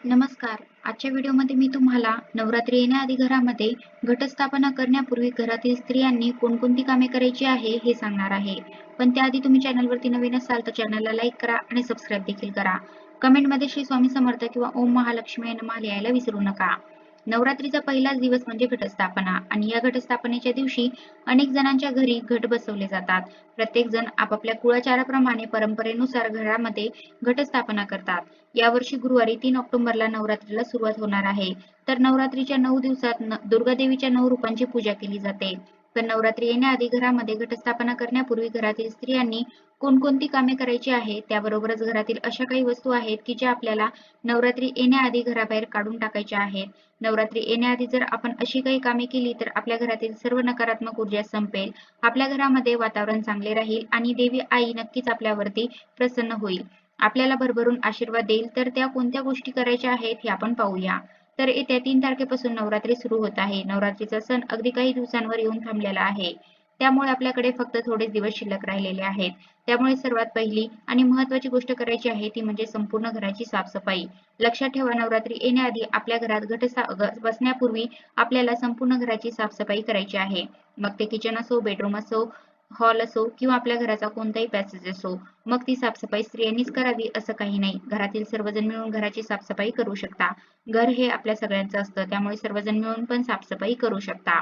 नमस्कार. आजच्या व्हिडिओमध्ये मी तुम्हाला नवरात्री येण्याआधी घरामध्ये घटस्थापना करण्यापूर्वी घरातील स्त्रियांनी कोणकोणती कामे करायची आहे हे सांगणार आहे. पण त्याआधी तुम्ही चॅनलवरती नवीन असाल तर चॅनलला लाईक करा आणि सबस्क्राईब देखील करा. कमेंटमध्ये श्री स्वामी समर्थ किंवा ओम महालक्ष्मी नमः लिहायला विसरू नका. नवरात्रीचा पहिलाच दिवस म्हणजे घटस्थापना आणि या घटस्थापनेच्या दिवशी अनेक जणांच्या घरी घट बसवले जातात. प्रत्येक जण आपापल्या कुळाचाराप्रमाणे परंपरेनुसार घरामध्ये घटस्थापना करतात. यावर्षी गुरुवारी 3 ऑक्टोबरला नवरात्रीला सुरुवात होणार आहे. तर नवरात्रीच्या 9 दिवसात दुर्गादेवीच्या 9 रूपांची पूजा केली जाते. तर नवरात्री येण्याआधी घरामध्ये घटस्थापना करण्यापूर्वी घरातील स्त्रियांनी कोणकोणती कामे करायची आहेत, त्याबरोबरच घरातील अशा काही वस्तू आहेत की ज्या आपल्याला नवरात्री येण्याआधी घराबाहेर काढून टाकायच्या आहेत. नवरात्री येण्याआधी जर आपण अशी काही कामे केली तर आपल्या घरातील सर्व नकारात्मक ऊर्जा संपेल, आपल्या घरामध्ये वातावरण चांगले राहील आणि देवी आई नक्कीच आपल्यावरती प्रसन्न होईल. आपल्याला भरभरून आशीर्वाद देईल. तर त्या कोणत्या गोष्टी करायच्या आहेत हे आपण पाहूया. तर येत्या 3 तारखेपासून नवरात्री सुरू होत आहे. नवरात्रीचा सण अगदी काही दिवसांवर येऊन थांबलेला आहे. त्यामुळे आपल्याकडे फक्त थोडेच दिवस शिल्लक राहिलेले आहेत. त्यामुळे सर्वात पहिली आणि महत्त्वाची गोष्ट करायची आहे ती म्हणजे संपूर्ण घराची साफसफाई. लक्षात ठेवा, नवरात्री येण्याआधी आपल्या घरात बसण्यापूर्वी आपल्याला संपूर्ण घराची साफसफाई करायची आहे. मग ते किचन असो, बेडरूम असो, हॉल असो किंवा आपल्या घराचा कोणताही पॅसेज असो. मग ती साफसफाई स्त्रियांनीच करावी असं काही नाही. घरातील सर्वजण मिळून घराची साफसफाई करू शकता. घर हे आपल्या सगळ्यांचं असतं, त्यामुळे सर्वजण मिळून पण साफसफाई करू शकता.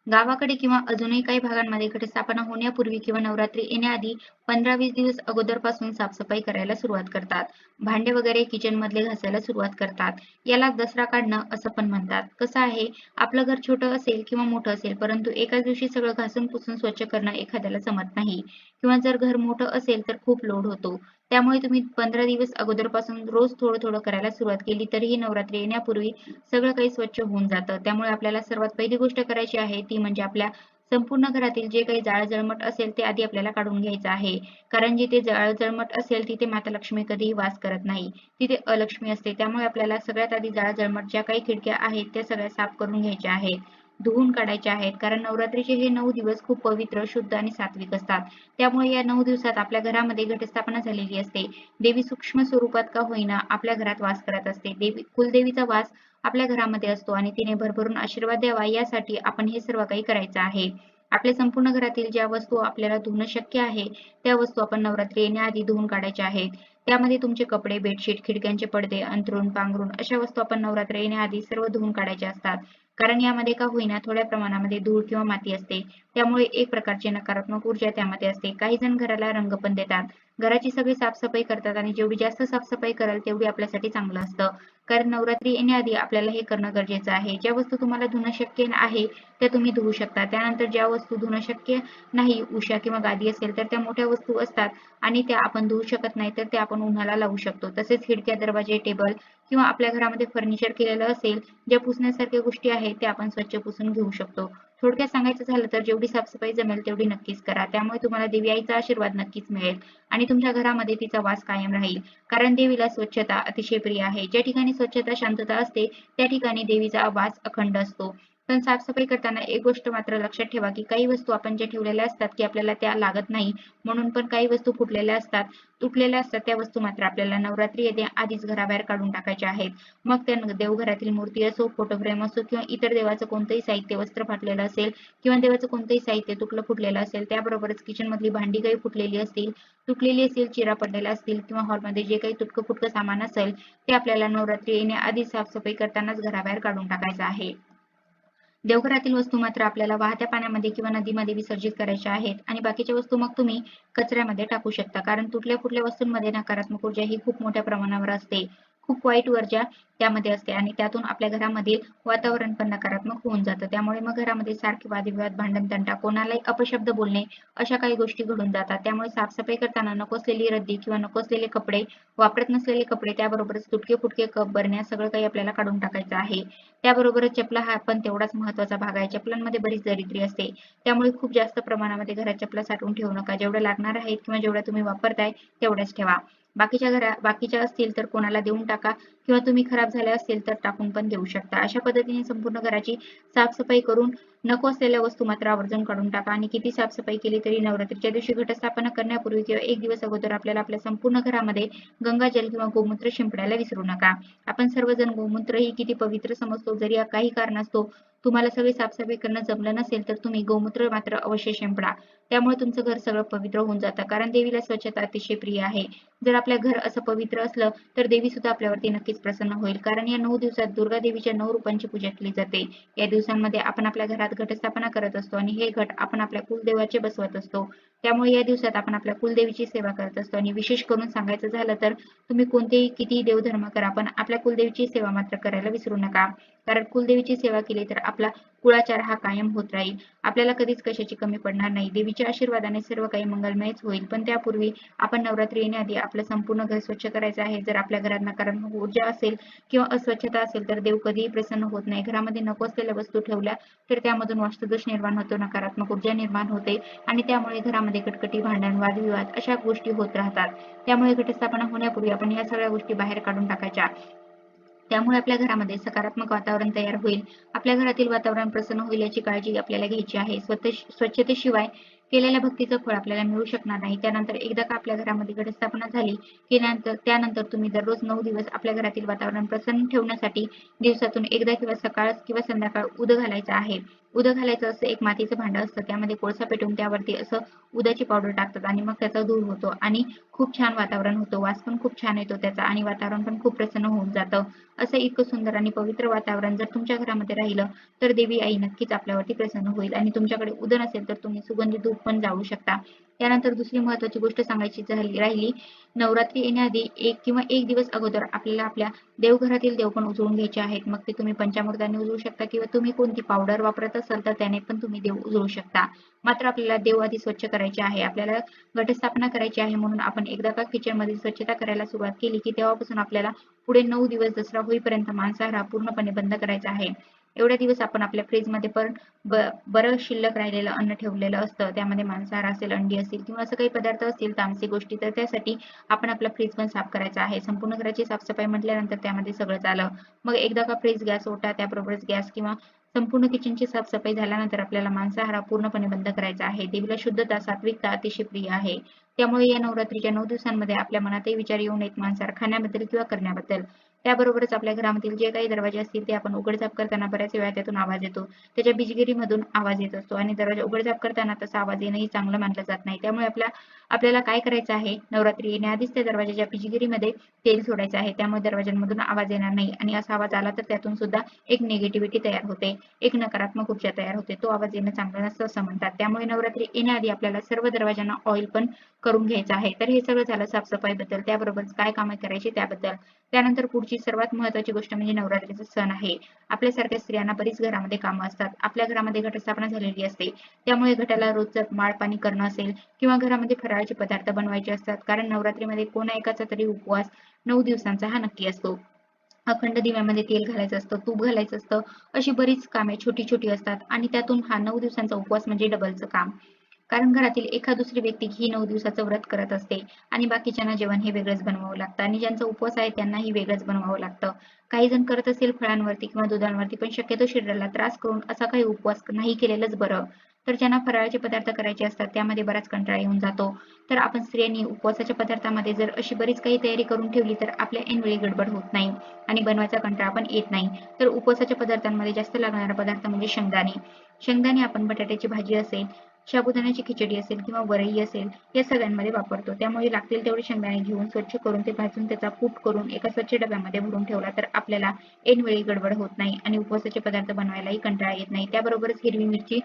गावाकडे किंवा अजूनही काही भागांमध्ये घटस्थापना होण्यापूर्वी किंवा नवरात्री येण्याआधी 15-20 दिवस अगोदरपासून साफसफाई करायला सुरुवात करतात. भांडे वगैरे किचनमधले घासायला सुरुवात करतात. याला दसरा काढणं असं पण म्हणतात. कसं आहे, आपलं घर छोटं असेल किंवा मोठं असेल, परंतु एकाच दिवशी सगळं घासून पुसून स्वच्छ करणं एखाद्याला जमत नाही किंवा जर घर मोठं असेल तर खूप लोड होतो. त्यामुळे तुम्ही 15 दिवस अगोदरपासून रोज थोडं-थोडं करायला सुरुवात केली तरीही नवरात्री येण्यापूर्वी सगळं काही स्वच्छ होऊन जातं. त्यामुळे आपल्याला सर्वात पहिली गोष्ट करायची आहे ती म्हणजे आपल्या संपूर्ण घरातील जे काही जाळं-जळमट असेल ते आधी आपल्याला काढून घ्यायचं आहे. कारण जिथे जाळं-जळमट असेल तिथे माता लक्ष्मी कधीही वास करत नाही. तिथे अलक्ष्मी असते. त्यामुळे आपल्याला सगळ्यात आधी जाळं-जळमट ज्या काही खिडक्या आहेत त्या सगळ्या साफ करून घ्यायच्या आहेत. धुवून काढायच्या आहेत. कारण नवरात्रीचे हे 9 दिवस खूप पवित्र, शुद्ध आणि सात्विक असतात. त्यामुळे या 9 दिवसात आपल्या घरामध्ये घटस्थापना झालेली असते. देवी सूक्ष्म स्वरूपात का होईना आपल्या घरात वास करत असते. कुलदेवीचा वास आपल्या घरामध्ये असतो आणि तिने भरभरून आशीर्वाद द्यावा यासाठी आपण हे सर्व काही करायचं आहे. आपल्या संपूर्ण घरातील ज्या वस्तू आपल्याला धुणं शक्य आहे, त्या वस्तू आपण नवरात्री येण्याआधी धुवून काढायच्या आहेत. त्यामध्ये तुमचे कपडे, बेडशीट, खिडक्यांचे पडदे, अंथरूण, पांघरूण अशा वस्तू आपण नवरात्री येण्याआधी सर्व धुवून काढायच्या असतात. कारण यामध्ये का होईना थोड्या प्रमाणामध्ये धूळ किंवा माती असते. त्यामुळे एक प्रकारची नकारात्मक ऊर्जा त्यामध्ये असते. काही जण घराला रंग पण देतात. घराची सगळी साफसफाई करतात आणि जेवढी जास्त साफसफाई कराल तेवढी आपल्यासाठी चांगलं असतं. कारण नवरात्री येण्याआधी आपल्याला हे करणं गरजेचं आहे. ज्या वस्तू तुम्हाला धुणं शक्य आहे त्या तुम्ही धुवू शकता. त्यानंतर ज्या वस्तू धुणं शक्य नाही, उशा किंवा गादी असेल तर त्या मोठ्या वस्तू असतात आणि त्या आपण धुवू शकत नाही तर त्या आपण उन्हाला लावू शकतो. तसेच खिडक्या, दरवाजे, टेबल किंवा आपल्या घरामध्ये फर्निचर केलेलं असेल, ज्या पुसण्यासारख्या गोष्टी आहेत त्या आपण स्वच्छ पुसून घेऊ शकतो. थोडक्यात सांगायचं झालं तर जेवढी साफसफाई जमेल तेवढी नक्कीच करा. त्यामुळे तुम्हाला देवी आईचा आशीर्वाद नक्कीच मिळेल आणि तुमच्या घरामध्ये तिचा वास कायम राहील. कारण देवीला स्वच्छता अतिशय प्रिय आहे. ज्या ठिकाणी स्वच्छता, शांतता असते त्या ठिकाणी देवीचा वास अखंड असतो. पण साफसफाई करताना एक गोष्ट मात्र लक्षात ठेवा की काही वस्तू आपण ज्या ठेवलेल्या असतात की आपल्याला त्या लागत नाही, म्हणून पण काही वस्तू फुटलेल्या असतात, तुटलेल्या असतात, त्या वस्तू मात्र आपल्याला नवरात्री येते आधीच घराबाहेर काढून टाकायच्या आहेत. मग त्या देवघरातील मूर्ती असो, फोटो फ्रेम असो किंवा इतर देवाचं कोणतंही साहित्य, वस्त्र फाटलेलं असेल किंवा देवाचं कोणतंही साहित्य तुटलं फुटलेलं असेल, त्याबरोबरच किचनमधली भांडी काही फुटलेली असतील, तुटलेली असतील, चिरा पडलेला असतील किंवा हॉलमध्ये जे काही तुटकं-फुटकं सामान असेल ते आपल्याला नवरात्री येण्याआधी साफसफाई करतानाच घराबाहेर काढून टाकायचं आहे. देवघरातील वस्तू मात्र आपल्याला वाहत्या पाण्यामध्ये किंवा नदीमध्ये विसर्जित करायच्या आहेत आणि बाकीच्या वस्तू मग तुम्ही कचऱ्यामध्ये टाकू शकता. कारण तुटल्या फुटल्या वस्तूंमध्ये नकारात्मक ऊर्जा ही खूप मोठ्या प्रमाणावर असते. खूप वाईट ऊर्जा त्यामध्ये असते आणि त्यातून आपल्या घरामधील वातावरण पण नकारात्मक होऊन जातं. त्यामुळे मग घरामध्ये सारखे वादविवाद, भांडण-तंटा, कोणालाही अपशब्द बोलणे अशा काही गोष्टी घडून जातात. त्यामुळे साफसफाई करताना नको असलेली रद्दी किंवा नको असलेले कपडे, वापरत नसलेले कपडे, त्याबरोबरच तुटके-फुटके कप, बरण्या सगळं काही आपल्याला काढून टाकायचं आहे. त्याबरोबरच चपला हा पण तेवढाच महत्त्वाचा भाग आहे. चपलांमध्ये बरीच दरिद्री असते. त्यामुळे खूप जास्त प्रमाणामध्ये घरात चपला साठवून ठेवू नका. जेवढ्या लागणार आहेत किंवा जेवढ्या तुम्ही वापरताय तेवढ्याच ठेवा. बाकीच्या असतील तर कोणाला देऊन टाका किंवा तुम्ही खराब झाल्या असतील तर टाकून पण देऊ शकता. अशा पद्धतीने संपूर्ण घराची साफसफाई करून नको असलेल्या वस्तू मात्र आवर्जून काढून टाका आणि किती साफसफाई केली तरी नवरात्रीच्या दिवशी घटस्थापना करण्यापूर्वी किंवा एक दिवस अगोदर आपल्याला आपल्या संपूर्ण घरामध्ये गंगाजल किंवा गोमूत्र शिंपडायला विसरू नका. आपण सर्वजण गोमूत्र ही किती पवित्र समजतो. जरी काही कारणास्तव तुम्हाला सगळी साफसफाई करणं जमलं नसेल तर तुम्ही गोमूत्र मात्र अवश्य शिंपडा. त्यामुळे तुमचं घर सगळं पवित्र होऊन जातं. कारण देवीला स्वच्छता अतिशय प्रिय आहे. जर आपलं घर असं पवित्र असलं तर देवी सुद्धा आपल्यावरती नक्कीच प्रसन्न होईल. कारण या 9 दिवसात दुर्गा देवीच्या 9 रूपांची पूजा केली जाते. या दिवसांमध्ये आपण आपल्या घरात घटस्थापना करत असतो आणि हे घट आपण आपल्या कुलदेवाचे बसवत असतो. त्यामुळे या दिवसात आपण आपल्या कुलदेवीची सेवा करत असतो आणि विशेष करून सांगायचं झालं तर तुम्ही कोणतेही किती देवधर्म करा पण आपल्या कुलदेवीची सेवा मात्र करायला विसरू नका. कारण कुलदेवीची सेवा केली तर आपला कुळाचार हा कायम होत राहील. आपल्याला कधीच कशाची कमी पडणार नाही. देवीच्या आशीर्वादाने सर्व काही मंगलमयच होईल. पण त्यापूर्वी आपण नवरात्री येण्याआधी आपलं संपूर्ण घर स्वच्छ करायचं आहे. जर आपल्या घरात नकारात्मक ऊर्जा असेल किंवा अस्वच्छता असेल तर देव कधीही प्रसन्न होत नाही. घरामध्ये नको असलेल्या वस्तू ठेवल्या तर त्यामधून वास्तुदोष निर्माण होतो, नकारात्मक ऊर्जा निर्माण होते आणि त्यामुळे घरामध्ये कटकटी, भांडण, वादविवाद अशा गोष्टी होत राहतात. त्यामुळे घटस्थापना होण्यापूर्वी आपण या सगळ्या गोष्टी बाहेर काढून टाकायच्या. त्यामुळे आपल्या घरामध्ये सकारात्मक वातावरण तयार होईल. आपल्या घरातील वातावरण प्रसन्न होईल याची काळजी आपल्याला घ्यायची आहे. स्वच्छतेशिवाय केलेल्या भक्तीचं फळ आपल्याला मिळू शकणार नाही. त्यानंतर एकदा का आपल्या घरामध्ये घटस्थापना झाली की त्यानंतर तुम्ही दररोज 9 दिवस आपल्या घरातील वातावरण प्रसन्न ठेवण्यासाठी दिवसातून एकदा किंवा सकाळ किंवा संध्याकाळ उद घालायचं आहे. उद घालायचं असं एक मातीचं भांडं असतं. त्यामध्ये कोळसा पेटवून त्यावरती असं उदाची पावडर टाकतात आणि मग त्याचा धूर होतो आणि खूप छान वातावरण होतं. वास पण खूप छान येतो त्याचा आणि वातावरण पण खूप प्रसन्न होऊन जातं. असं इतकं सुंदर आणि पवित्र वातावरण जर तुमच्या घरामध्ये राहिलं तर देवी आई नक्कीच आपल्यावरती प्रसन्न होईल आणि तुमच्याकडे उद नसेल तर तुम्ही सुगंधी धूप पण जाळू शकता. त्यानंतर दुसरी महत्त्वाची गोष्ट सांगायची राहिली नवरात्री येण्याआधी एक दिवस अगोदर आपल्याला आपल्या देवघरातील देव पण उजळून घ्यायचे आहेत. मग ते तुम्ही पंचामृताने उजळू शकता किंवा तुम्ही कोणती पावडर वापरत असाल तर त्याने पण तुम्ही देव उजळू शकता. मात्र आपल्याला देव आधी स्वच्छ करायचे आहे. आपल्याला घटस्थापना करायची आहे म्हणून आपण एकदा का किचनमध्ये स्वच्छता करायला सुरुवात केली की तेव्हापासून आपल्याला पुढे 9 दिवस दसरा होईपर्यंत मांसाहार हा पूर्णपणे बंद करायचा आहे. एवढ्या दिवस आपण आपल्या फ्रीजमध्ये पण बरं शिल्लक राहिलेलं अन्न ठेवलेलं असतं. त्यामध्ये मांसाहार असेल, अंडी असतील किंवा असं काही पदार्थ असतील तामसिक गोष्टी तर त्यासाठी आपण आपला फ्रीज पण साफ करायचा आहे. संपूर्ण घराची साफसफाई म्हटल्यानंतर त्यामध्ये सगळंच आलं. मग एकदा का फ्रीज, गॅस ओटा त्याबरोबरच गॅस किंवा संपूर्ण किचनची साफसफाई झाल्यानंतर आपल्याला मांसाहार हा पूर्णपणे बंद करायचा आहे. देवीला शुद्धता, सात्विकता अतिशय प्रिय आहे. त्यामुळे या नवरात्रीच्या 9 दिवसांमध्ये आपल्या मनातही विचार येऊ नयेत मांसाहार खाण्याबद्दल किंवा करण्याबद्दल. त्याबरोबरच आपल्या घरामधील जे काही दरवाजे असतील ते आपण उघडझाप करताना बऱ्याच वेळा त्यातून आवाज येतो. त्याच्या बिजगिरीमधून आवाज येत असतो आणि दरवाजा उघडझाप करताना तसा आवाज येणंही चांगलं मानलं जात नाही. त्यामुळे आपल्याला काय करायचं आहे नवरात्री येण्याआधीच त्या दरवाजाच्या बिजगिरीमध्ये तेल सोडायचं आहे. त्यामुळे दरवाजांमधून आवाज येणार नाही आणि असा आवाज आला तर त्यातून सुद्धा एक निगेटिव्हिटी तयार होते. एक नकारात्मक ऊर्जा तयार होते. तो आवाज येणं चांगलं नसतं असं म्हणतात. त्यामुळे नवरात्री येण्याआधी आपल्याला सर्व दरवाजांना ऑइल पण करून घ्यायचं आहे. तर हे सगळं झालं साफसफाईबद्दल. त्याबरोबरच काय कामे करायची त्याबद्दल. त्यानंतर पुढची सर्वात महत्त्वाची गोष्ट म्हणजे नवरात्रीचा सण आहे. आपल्यासारख्या स्त्रियांना बरीच घरामध्ये कामं असतात. आपल्या घरामध्ये घटस्थापना झालेली असते. त्यामुळे घटाला रोजचं माळ पाणी करणं असेल किंवा घरामध्ये फराळाचे पदार्थ बनवायचे असतात. कारण नवरात्रीमध्ये कोणा एकाचा तरी उपवास 9 दिवसांचा हा नक्की असतो. अखंड दिव्यामध्ये तेल घालायचं असतं, तूप घालायचं असतं. अशी बरीच कामे छोटी-छोटी असतात आणि त्यातून हा 9 दिवसांचा उपवास म्हणजे डबलचं काम. कारण घरातील एखाद दुसरी व्यक्ती ही 9 दिवसाचं व्रत करत असते आणि बाकीच्यांना जेवण हे वेगळंच बनवावं लागतं आणि ज्यांचा उपवास आहे त्यांनाही वेगळंच बनवावं लागतं. काही जण करत असेल फळांवरती किंवा दुधांवरती पण शक्यतो शरीराला त्रास करून असा काही उपवास नाही केलेलंच बरं. तर ज्यांना फराळाचे पदार्थ करायचे असतात त्यामध्ये बराच कंटाळा येऊन जातो. तर आपण स्त्रियांनी उपवासाच्या पदार्थामध्ये जर अशी बरीच काही तयारी करून ठेवली तर आपल्या ऐनवेळी गडबड होत नाही आणि बनवायचा कंटाळा पण येत नाही. तर उपवासाच्या पदार्थांमध्ये जास्त लागणारा पदार्थ म्हणजे शेंगदाणे. शेंगदाणे आपण बटाट्याची भाजी असेल, साबुदाण्याची खिचडी असेल किंवा वरई असेल या सगळ्यांमध्ये वापरतो. त्यामुळे लागतील तेवढे शेंगदाणे घेऊन स्वच्छ करून ते भाजून त्याचा कूट करून एका स्वच्छ डब्यामध्ये भरून ठेवला तर आपल्याला ऐनवेळी गडबड होत नाही आणि उपवासाचे पदार्थ बनवायलाही कंटाळा येत नाही. त्याबरोबरच हिरवी मिरची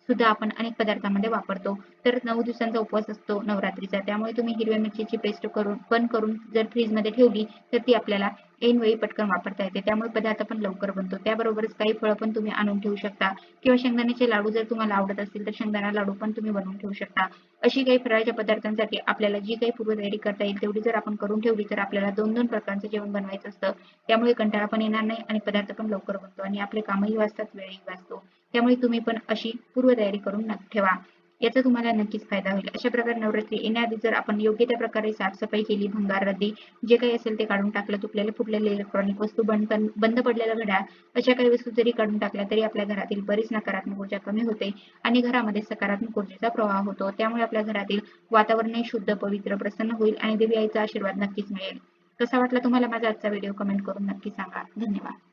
सुद्धा आपण अनेक पदार्थांमध्ये वापरतो. तर 9 दिवसांचा उपवास असतो नवरात्रीचा. त्यामुळे तुम्ही हिरव्या मिरचीची पेस्ट करून जर फ्रीजमध्ये ठेवली तर ती आपल्याला ऐनवेळी पटकन वापरता येते. त्यामुळे पदार्थ पण लवकर बनतो. त्याबरोबरच काही फळं पण तुम्ही आणून ठेवू शकता किंवा शेंगदाण्याचे लाडू जर तुम्हाला आवडत असतील तर शेंगदाणा लाडू पण तुम्ही बनवून ठेवू शकता. अशी काही फराळाच्या पदार्थांसाठी आपल्याला जी काही पूर्वतयारी करता येईल तेवढी जर आपण करून ठेवली तर आपल्याला 2-2 प्रकारचं जेवण बनवायचं असतं. त्यामुळे कंटाळा पण येणार नाही आणि पदार्थ पण लवकर बनतो आणि आपले कामही वाचतात, वेळही वाचतो. त्यामुळे तुम्ही पण अशी पूर्वतयारी करून ठेवा. याचा तुम्हाला नक्कीच फायदा होईल. अशा प्रकारे नवरात्री येण्याआधी जर आपण योग्य त्या प्रकारे साफसफाई केली, भंगार, रद्दी जे काही असेल ते काढून टाकलं, तुटलेले फुटलेले इलेक्ट्रॉनिक वस्तू, बंद पडलेलं घड्याळ अशा काही वस्तू जरी काढून टाकल्या तरी आपल्या घरातील बरीच नकारात्मक ऊर्जा कमी होते आणि घरामध्ये सकारात्मक ऊर्जेचा प्रवाह होतो. त्यामुळे आपल्या घरातील वातावरणही शुद्ध, पवित्र, प्रसन्न होईल आणि देवी आईचा आशीर्वाद नक्कीच मिळेल. कसा वाटला तुम्हाला माझा आजचा व्हिडिओ? कमेंट करून नक्की सांगा. धन्यवाद.